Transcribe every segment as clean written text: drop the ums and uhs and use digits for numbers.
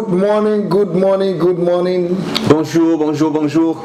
Good morning, good morning, good morning. Bonjour, bonjour, bonjour.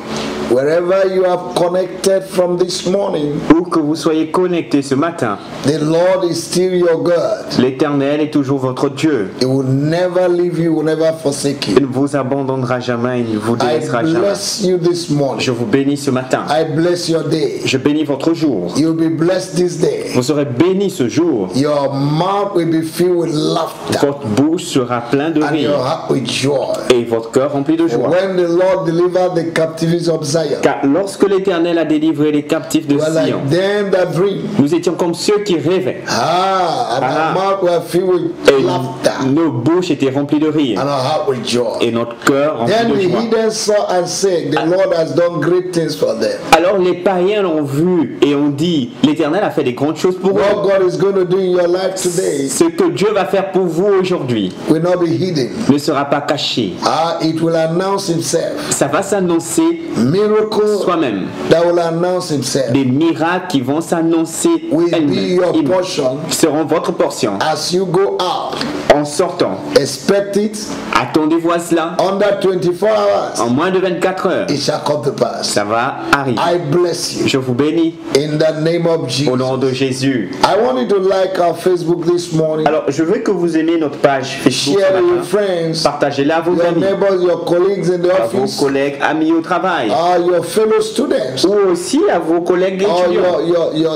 Wherever you have connected from this morning, Où que vous soyez connectés ce matin, the Lord is still your God. l'Éternel est toujours votre Dieu. He will never leave you, will never forsake Il you. ne vous abandonnera jamais, il ne vous I délaissera jamais. bless you this morning. Je vous bénis ce matin. I bless your day. Je bénis votre jour. You'll be blessed this day. Vous serez bénis ce jour. Your mouth will be filled with laughter Votre bouche sera pleine de and your rire heart with joy. et votre cœur rempli de joie. When the Lord delivered the captives of Zion, Car lorsque l'Éternel a délivré les captifs de we are Sion, like them that dream. nous étions comme ceux qui rêvaient. And our mouth were filled with Et laughter nos bouches étaient remplies de rire and our heart with joy. et notre cœur rempli Then de the joie. heathen saw and said, the Lord has done great things for them. Alors les païens l'ont vu et ont dit, l'Éternel a fait des grandes choses pour eux. What God is going to do in your life today Ce que Dieu va faire pour vous aujourd'hui will not be hidden. ne sera pas caché. It will announce himself. Ça va s'annoncer Miracle soi-même. that will announce himself Des miracles qui vont s'annoncer will be elles-mêmes, your portion seront votre portion. as you go out. En sortant, Expect it attendez-vous à cela. under 24 hours. En moins de 24 heures, It shall come to pass. ça va arriver. I bless you Je vous bénis in the name of au Jesus. nom de Jésus. I want you to like our Facebook this morning. Alors, je veux que vous aimiez notre page Facebook Share ce with your matin. friends, Partagez-la à vos your amis, neighbors, your colleagues in the à vos office, collègues, amis au travail, your fellow students, ou aussi à vos collègues or étudiants,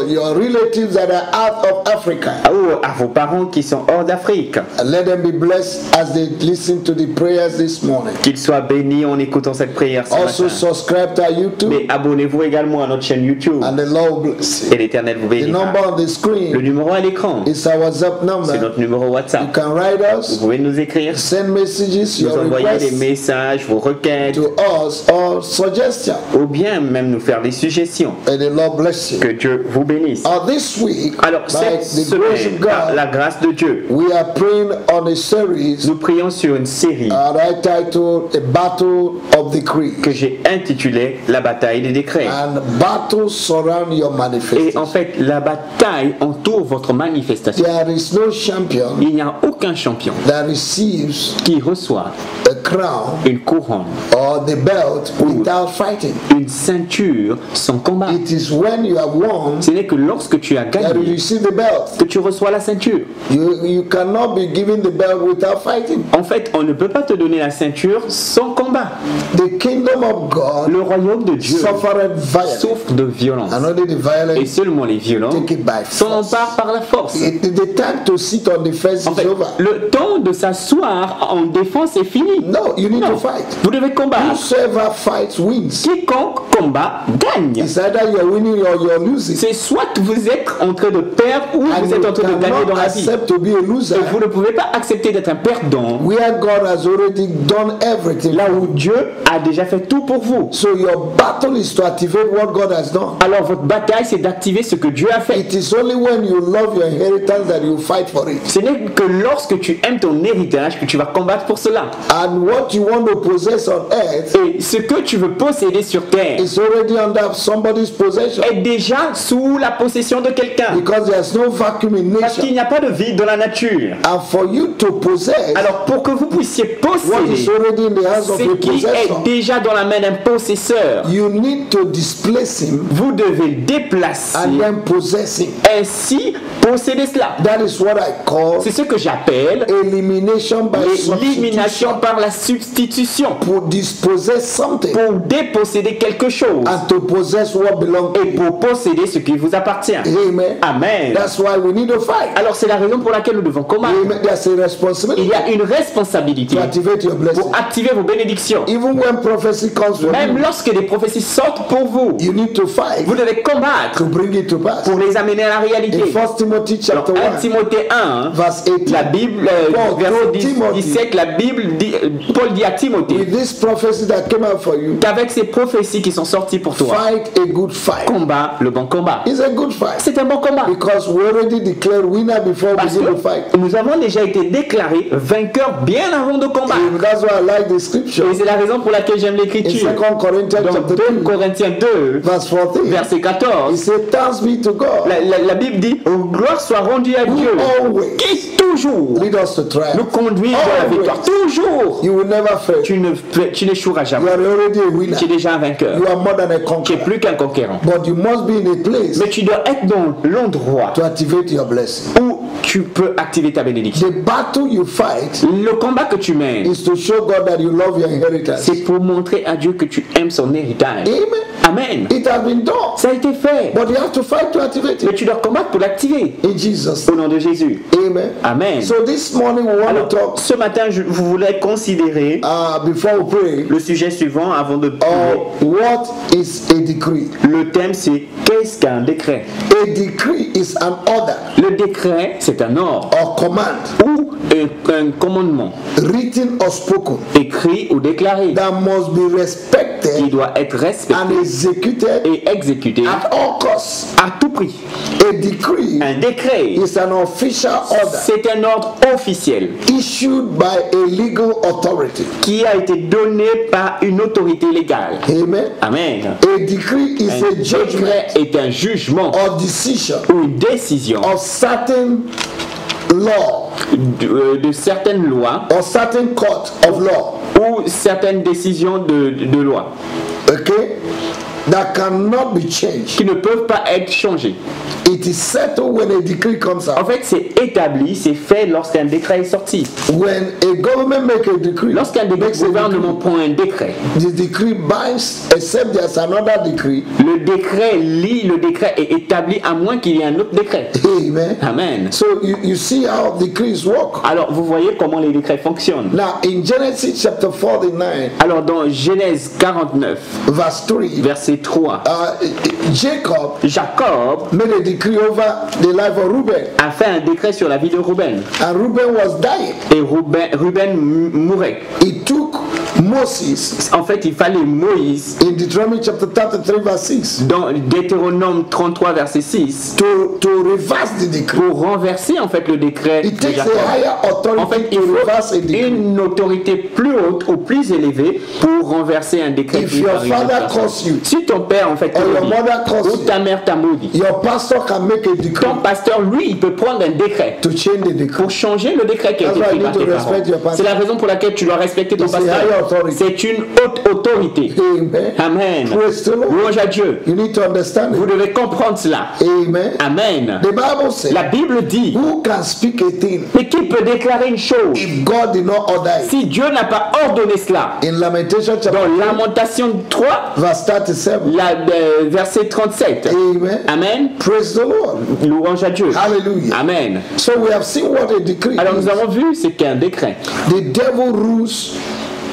your relatives that are out of Africa. ou à vos parents qui sont hors d'Afrique. And let them be blessed as they listen to the prayers this morning. Qu'ils soient bénis en écoutant cette prière ce Also matin. subscribe to our YouTube Mais abonnez-vous également à notre chaîne YouTube. and the Lord will bless Et you. l'Éternel vous The bénira. number on the Le screen numéro à l'écran, is our WhatsApp c'est number. notre numéro You WhatsApp. can write Vous us, pouvez nous écrire, send messages, nous your envoyer des requests messages, vos requêtes, to us or suggestions. ou bien même nous faire des suggestions. And the Lord bless you. Que Dieu vous bénisse. This week, Alors, by cette the grace of semaine, par la God, grâce de Dieu, we are praying on a series nous prions sur une série I titled A Battle of the Creed. que j'ai intitulée La bataille des décrets. And battles surround your Et manifestation. en fait, la bataille entoure votre manifestation. There is no champion Il n'y a aucun champion that receives qui reçoit a crown une couronne, or the belt without fighting. une ceinture sans combat. It is when you have won Ce n'est que lorsque tu as that you gagné receive the belt. que tu reçois la ceinture. You cannot be given the belt without fighting. En fait, on ne peut pas te donner la ceinture sans combat. The kingdom of God Le royaume de Dieu suffered violence, souffre de violence. and only the Et violence seulement les violents take it by s'en force. emparent par la force. The time to sit on the fence En is fait, over. le temps de s'asseoir en défense est fini. No, you need Non. to fight. Vous devez combattre. Whosoever fights wins. Quiconque combat gagne. It's either you're winning or you're losing. C'est soit vous êtes en train de perdre ou And vous êtes en train de you gagner dans cannot la vie. accept to be a loser Et vous ne pouvez pas accepter d'être un perdant where God has already done everything. là où Dieu a déjà fait tout pour vous. So your battle is to activate what God has done. Alors votre bataille, c'est d'activer ce que Dieu a fait. It is only when you love your inheritance that you fight for it. Ce n'est que lorsque tu aimes ton héritage que tu vas combattre pour cela. And what you want to possess on earth Et ce que tu veux posséder sur terre is already under somebody's possession. est déjà sous la possession de quelqu'un. Because there's no vacuum in Parce qu'il nature. n'y a pas de vide dans la nature. And for you to possess Alors pour que vous puissiez what is posséder already in the hands of ce the qui est possessor, déjà dans la main d'un possesseur, you need to displace him vous devez le déplacer, and then possess him. ainsi posséder cela. That is what I call C'est ce que j'appelle elimination by l'élimination substitution. par la substitution. To dispossess something Pour déposséder quelque chose and to possess what belongs to et you. pour posséder ce qui vous appartient. Amen. Amen. That's why we need to fight. Alors c'est la raison pour laquelle nous devons combattre. Amen. There's a Il responsibility y a une responsabilité to activate your blessing. pour activer vos bénédictions. Even when prophecy comes from Même you, lorsque des prophéties sortent pour vous, you need to fight vous devez combattre to bring it to pass. pour les amener à la réalité. In 1 Timothy Dans chapter 1 1, Timothée 1, verse 18, la Bible, Paul verset told Timothy, 17, la Bible dit, Paul dit à Timothée with this prophecy that came out for you, qu'avec ces prophéties qui sont sorties pour toi, fight a good fight. combat le bon combat. It's a good fight C'est un bon combat. because we already declared winner before we Parce begin to fight. que nous avons déjà déjà été déclaré vainqueur bien avant de combattre. And that's why I like the scripture. Et c'est la raison pour laquelle j'aime In l'écriture. 2 Corinthians Dans chapter 2 2, Corinthiens 2, verse 14, verset he 14, said, thanks be to God, la Bible dit, gloire soit rendue à Dieu, always qui toujours lead us to nous triumph. conduit vers la victoire. Toujours, You will never fail. tu n'échoueras You jamais. are already a winner. Tu es déjà un vainqueur. You are more than a Tu n'es conqueror. plus qu'un conquérant. But you must be in a place Mais tu dois être dans l'endroit to activate your blessing. où tu peux activer ta bénédiction. The battle you fight Le combat que tu mènes, is to show God that you love your inheritance. c'est pour montrer à Dieu que tu aimes son héritage. Amen. Amen. It has been done. Ça a été fait. But you have to fight to activate Mais it. tu dois combattre pour l'activer. In Jesus' Au nom de Jésus. Amen. Amen. So this morning we want Alors, to talk ce matin, vous voulez considérer before we pray. le sujet suivant avant de prier. What is a decree? Le thème, c'est qu'est-ce qu'un décret? A decree is an order Le décret, c'est un ordre or command, ou un commandement written or spoken, écrit ou déclaré that must be qui respected doit être respecté and executed et exécuté at all costs. à tout prix. A decree Un décret, is an official order c'est un ordre officiel issued by a legal authority. qui a été donné par une autorité légale. Amen. Amen. A decree is Un a judgment décret est un jugement or decision ou une décision of certain law de certaines lois or certain court of law, ou certaines décisions de loi okay, that cannot be changed. qui ne peuvent pas être changées. It is settled when a decree comes En out. fait, c'est établi, c'est fait lorsqu'un décret est sorti. When a government makes a decree, Lorsqu'un makes a gouvernement prend un décret, decree, the decree binds, except there's another decree. le décret le décret est établi à moins qu'il y ait un autre décret. Amen. Amen. So you see how decrees work. Alors, vous voyez comment les décrets fonctionnent. Now in Genesis chapter 49, Alors, dans Genèse 49, verse 3, verset 3, Jacob Jacob made a decree over the life of Reuben, a fait un décret sur la vie de Ruben. and Reuben was dying. Et Ruben mourait. He took Moses En fait, il fallait Moïse, in Deuteronomy chapter 33 verse 6 dans Deutéronome 33, verset 6, to reverse the decree. pour renverser en fait le décret It de takes Jacob. a higher En fait, authority il to faut reverse a decree. une autorité plus haute ou plus élevée pour renverser un décret. If pris your par une autre father personne. calls you, Si ton père en fait te or your maudit, mother calls ou you, ta mère t'a maudit, your pastor can make a decree ton pasteur, lui, il peut prendre un décret to change the decree. pour changer le décret qui a été That's why pris you par need tes to parents. respect your pastor. C'est la raison pour laquelle tu dois respecter ton It's a higher pasteur. authority. C'est une haute autorité. Amen. Amen. Praise the Lord. Louange à Dieu. You need to understand Vous it. devez comprendre cela. Amen. Amen. The Bible says, La Bible dit, who can speak a thing mais qui peut déclarer une chose if God did not order it? si Dieu n'a pas ordonné cela? In Lamentation chapter Dans Lamentation 3, verse 37. verset 37. Amen. Amen. Praise the Lord. Louange à Dieu. Hallelujah. Amen. So we have seen what a decree Alors nous is. avons vu c'est qu'un décret. The devil rules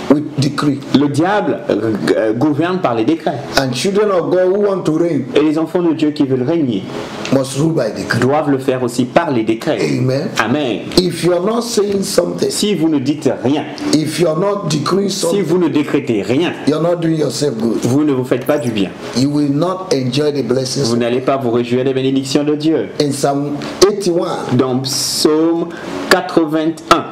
with decree. Le diable gouverne par les décrets. And children of God who want to reign Et les enfants de Dieu qui veulent régner must rule by decree. doivent le faire aussi par les décrets. Amen. Amen. If you're not saying something, Si vous ne dites rien, if you're not decreeing si something, vous ne décrétez rien, you're not doing yourself good. vous ne vous faites pas du bien. You will not enjoy the blessings. Vous n'allez pas vous réjouir des bénédictions de Dieu. In Psalm 81, Dans Psaume 81,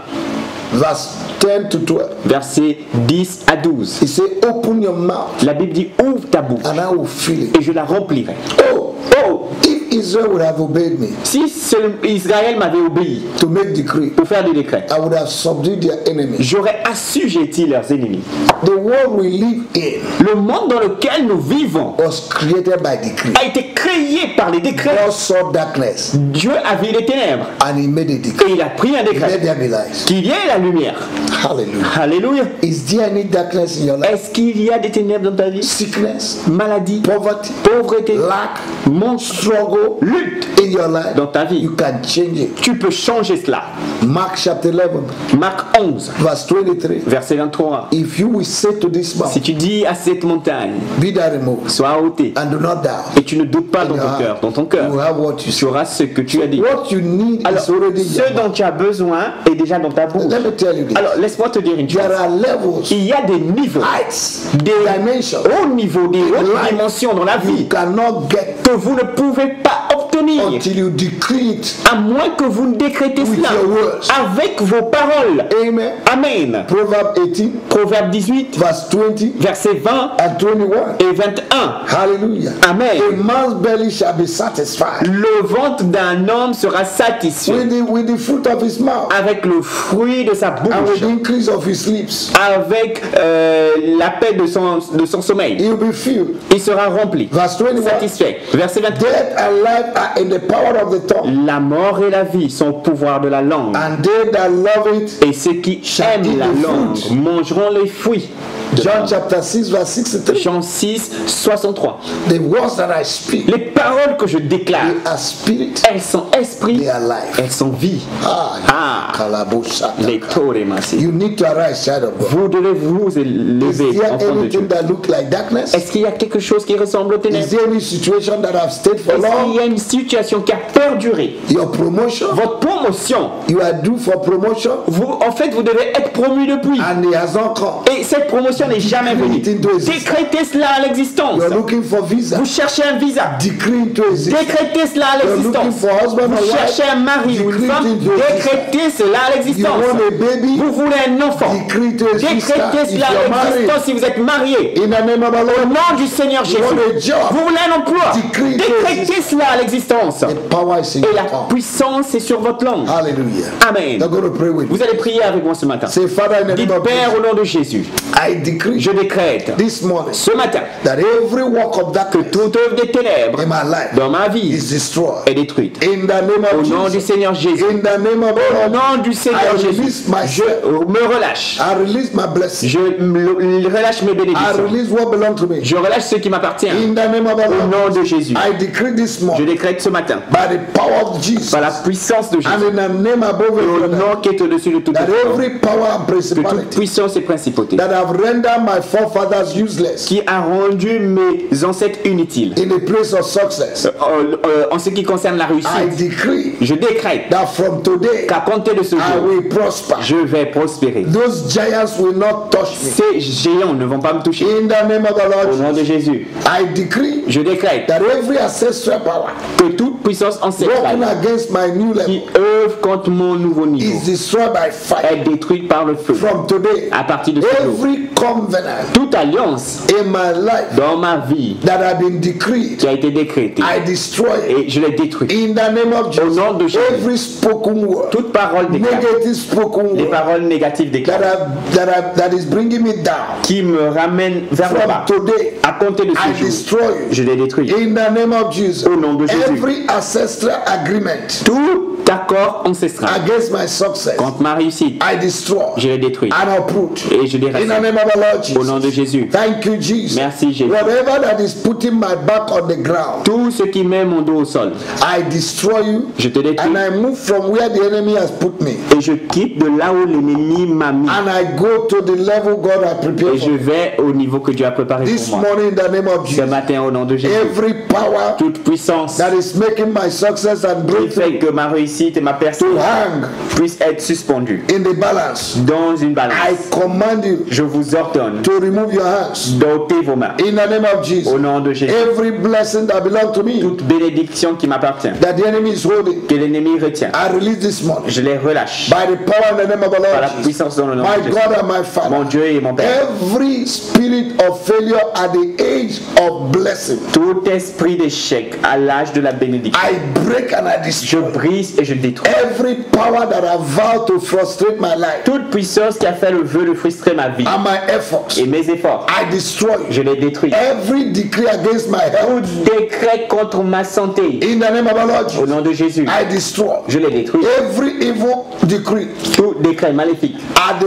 verse 10 to 12, versets 10 à 12, he said, open your mouth la Bible dit ouvre ta bouche and I will fill it. et je la remplirai. Oh, Oh, if Israel would have obeyed me si Israël m'avait obéi to make decree, pour faire des décrets, I would have subdued their enemies. j'aurais assujetti leurs ennemis. The world we live in Le monde dans lequel nous vivons was created by decree. a été créé par les décrets. God saw darkness Dieu a vu les ténèbres and he made a decree. et il a pris un Let décret there be light. qu'il y ait la lumière. Hallelujah. Alléluia. Is there any darkness in your life? Est-ce qu'il y a des ténèbres dans ta vie? Sickness, Maladie, poverty, pauvreté, lack, manque, struggle lutte in your life? dans ta vie. You can change it. Tu peux changer cela. Mark chapter 11, Marc 11, verse 23. verset 23. If you will say to this Si mountain, tu dis à cette montagne, be thou removed, sois ôté, and do not doubt, et tu ne doutes pas dans ton cœur, you will have what you tu say. auras ce que tu as dit. What you need Alors, is already in your ce dont tu as besoin est déjà dans ta bouche. Let me tell you this. Alors, laisse-moi te dire une chose. There are levels, Il y a des niveaux, heights, des dimensions hauts niveaux, des hautes life dimensions dans la you vie cannot get que vous ne pouvez pas obtenir. obtenir, until you decree it à moins que vous ne décrétez with cela your words. avec vos paroles. Amen. Amen. Proverbs 18, Proverbe 18, verse 20 versets 20 and 21. et 21. Hallelujah. Amen. A man's belly shall be satisfied Le ventre d'un homme sera satisfait with the fruit of his mouth avec le fruit de sa and with the bouche, increase of his lips. avec la paix de son sommeil. He will be filled. Il sera rempli, Verse 21. satisfait. Verset 21. Death and life are in the power of the tongue, La mort et la vie sont au pouvoir de la langue. and they that love it. Et ceux qui Shall aiment eat la the langue fruit. mangeront les fruits. de la John langue. chapter 6, verse 63. Jean 6, 63. The words that I speak, Les paroles que je déclare, they are spirit, elles sont esprit, they are life. elles sont vie. Ah, Kalaboshata. les Toremasi. You need to arise, child of God. Vous devez vous Is lever, there enfant de Dieu. anything that look like darkness? Est-ce qu'il y a quelque chose qui ressemble aux Is ténèbres? there any situation that have stayed for Est-ce qu'il y long? a une situation qui a perduré? Your promotion, Votre promotion, you are due for promotion, en fait, vous devez être promu depuis. and it has not come. Et cette promotion n'est jamais venue. Decree it into existence. Décrétez cela à l'existence. You're looking for visa. Vous cherchez un visa. Decree into existence. Décrétez cela à You're looking l'existence. for husband Vous or wife. cherchez un mari ou une Decree femme. it into existence. Décrétez cela à You l'existence. want a baby? Vous voulez un enfant. Decree it into existence. Décrétez If cela à you're married, l'existence si vous êtes marié. in the name of the Au Lord, nom du Seigneur you Jésus. want a job. Vous voulez un emploi. Decree it into Décrétez cela à l'existence. The power is in Et your la tongue. puissance est sur votre langue. Hallelujah. Amen. You're going to pray with me. Vous allez prier avec moi ce matin. Say, Father, in the Dites, name of Père, Jesus, au nom de Jésus, I decree je décrète this morning ce matin that every work of que darkness toute œuvre des ténèbres in my life dans ma vie is destroyed. est détruite. In the name Au of nom du Jesus. Seigneur Jésus. In the name of the Au Lord, nom du Seigneur I Jésus. release Je myself. me relâche. I release my blessing. Je relâche mes I bénédictions. release what belongs to me. Je relâche ce qui m'appartient. In the name of the Au Lord, nom de Jésus. I decree this Je morning décrète ce matin, by the power of Jesus par la puissance de and Jésus, in the name above et au every other, nom qui est au-dessus de toute that autre nom, every power and que toute principality puissance et principauté that have rendered my forefathers useless qui a rendu mes ancêtres inutiles in the place of success, en ce qui concerne la I réussite, decree je décrète that from today qu'à compter de ce I jour, will prosper. je vais prospérer. Those giants will not touch me. Ces géants ne vont pas me toucher. In the name of the Au Lord, nom de Jésus, I decree je décrète that every ancestral power que toute puissance working ancestrale against my new qui level œuvre contre mon nouveau niveau is destroyed by fire. est détruite par le feu. From today, À partir de ce jour, every covenant toute alliance in my life dans ma vie that have been decreed, qui a été décrétée, I destroy it. et je l'ai détruite. In the name of Au Jesus, nom de Jésus, every spoken word, toute parole déclarée, negative spoken les word paroles négatives déclarées, that is bringing me down, qui me ramènent vers le from bas, today, à compter de I ce jour, destroy you. je les détruis. In the name of Jesus, Au nom de Jésus. every ancestral agreement Tout accord ancestral against my success, contre ma réussite, I destroy je les détruis and uproot. et je les In the racine. name of the Lord Au nom Jesus. de Jésus. Thank you, Jesus. Merci, Jésus. Whatever that is putting my back on the ground, Tout ce qui met mon dos au sol, I destroy you je te détruis and I move from where the enemy has put me. et je quitte de là où l'ennemi m'a mis And I go to the level God has et prepared je for me. vais au niveau que Dieu a préparé This pour moi. morning, in the name of Ce Jesus, matin, au nom de Jésus, every power toute puissance that is making my success and qui breakthrough fait que ma réussite et ma to personne hang puissent être suspendues in the balance, dans une I balance. command you Je vous ordonne to remove your hands. d'ôter vos mains. In the name of Au Jesus, nom de Jésus, every blessing that belongs to me, toute bénédiction qui m'appartient, that the enemy is holding, que l'ennemi retient, I release this morning je les relâche by the power in the name of the par la Lord Jesus. puissance dans le nom My de Jésus. God and my Mon Father, Dieu et mon Père, every spirit of failure at the age of blessing, tout esprit d'échec à l'âge de la bénédiction, I break and I je destroy. brise et je détruis. Every power that I vow to frustrate my life Toute puissance qui a fait le vœu de frustrer ma vie and my efforts, et mes efforts, I destroy. je les détruis. Every decree against my health, Tout décret contre ma santé, in the name of the Lord au Jesus, nom de Jésus, I destroy. je les détruis. Every evil decree Tout décret maléfique, at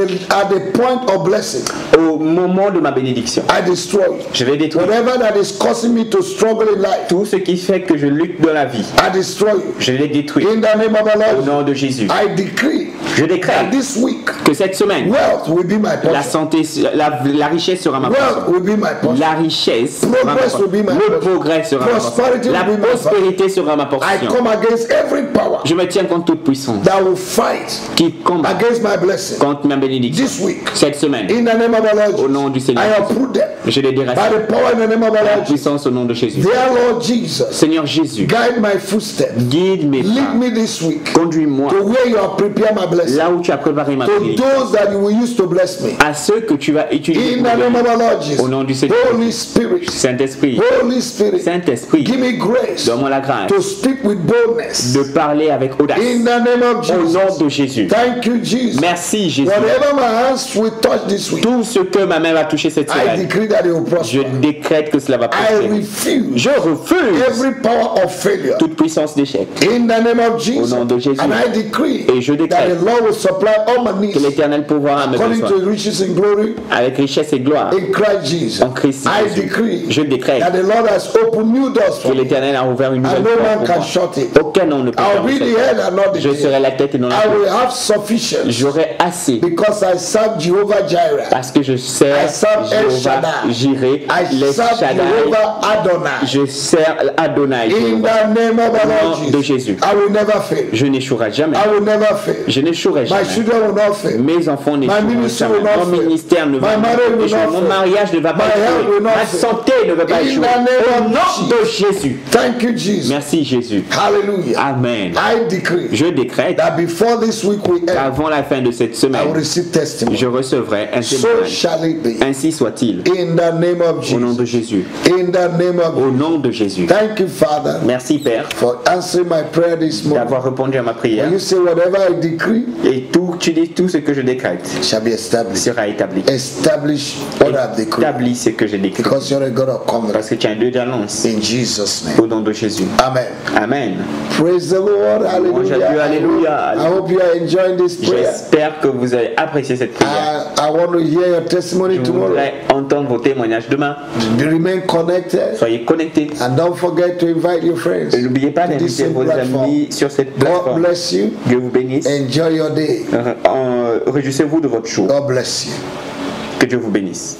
the point of blessing, au moment de ma bénédiction, I destroy. je vais détruire. Whatever that is causing me to struggle in life, Tout ce qui fait que je lutte dans la vie, I destroy. je les détruis. In the name of the Au Lord, nom de Jésus, I decree Je that décrète this week, que cette semaine, wealth will be my la portion. santé, la richesse sera ma Wealth portion. will be my portion. La richesse sera ma Progress will be portion. my Le portion. progrès sera ma Prosperity portion. La will be my prospérité sera ma I portion. come against every power Je me tiens contre toute puissance that will fight qui combat against my blessing contre ma bénédiction. this week. Cette semaine, In the name of the Lord au nom du Jesus, Seigneur, I uproot them je les by déracine. the power in the name of the La Lord Jesus. puissance au nom de Jésus. Dear Lord Jesus, Seigneur Jésus, guide my footsteps. guide mes Lead pas. me this week Conduis-moi to where you have prepared my blessing. là où tu as préparé ma To bénédiction. those that you will use to bless me. À ceux que tu vas utiliser In pour the name bénir. of the Lord Jesus. Au nom du Seigneur. Holy Spirit. Saint-Esprit, Holy Spirit. Saint-Esprit, Give me grace donne-moi la grâce to speak with boldness. de parler avec audace. In the name of Au nom Jesus. de Jésus. Thank you, Jesus. Merci Jésus. Whatever my hands will touch this week, Tout ce que ma main va toucher cette I semaine, decree that it will je prosper. décrète que cela va I prospérer. refuse Je refuse every power of failure. toute puissance d'échec. In the name of Jesus. Au nom de Jésus. And I decree Et je that décrète the Lord will supply all my que needs l'Éternel pourvoira à mes according to besoins his riches in glory avec richesse et gloire in Christ Jesus. en Christ I Jésus. decree Je décrète that the Lord has opened new doors que for me. l'Éternel a ouvert une And nouvelle no porte man pour can moi. shut it. Aucun homme ne peut I'll be fermer the cette head and not the porte. Je serai tail. la tête et non la I will queue. have sufficient J'aurai assez because I serve Jehovah Jireh. parce que je sers I serve El Jéhovah Shaddai. Jireh, I les serve Shaddai. Jehovah Adonai. Je sers Adonai. In Jéhovah. the name of the Au Lord nom de Jesus. Jésus. I will never fail. Je n'échouerai jamais. I will never fail. Je n'échouerai My jamais. children will not fail. Mes enfants n'échoueront ministry jamais. will not Mon fail. ministère ne va My pas marriage will échouer. not Mon fail. mariage ne va pas My health échouer. will not Ma fail. santé ne va pas In échouer. the name Au of nom de Jésus. Thank you, Jesus. Merci Jésus. Hallelujah. Amen. I decree Je décrète that before this week we end, qu'avant la fin de cette I will semaine, receive testimony. je recevrai un So témoignage. shall it be. Ainsi soit-il. In the name of Au nom de Jesus. Jésus. In the name of Au nom de Jésus. Thank you, Father, Merci Père for answering my prayer this morning. d'avoir répondu à ma prière. When you say whatever I decree Et tu dis tout ce que je décrète shall be established. sera établi. Establish what I've decreed. Établis ce que j'ai décrit. Because you're a God of covenant. Parce que tu as un Dieu d'alliance. In Jesus' name. Au nom de Jésus. Amen. Amen. Praise the Lord. Louange à Hallelujah. Dieu, alléluia. I hope you are enjoying this prayer. J'espère que vous avez apprécié cette prière. I want to hear your testimony Je tomorrow. voudrais entendre vos témoignages demain. Remain connected Soyez connectés. and don't forget to invite your friends. Et n'oubliez pas to this d'inviter same vos platform. amis sur cette God plateforme. bless you. Dieu vous bénisse. Enjoy your day. Réjouissez-vous de votre jour. God bless you. Que Dieu vous bénisse.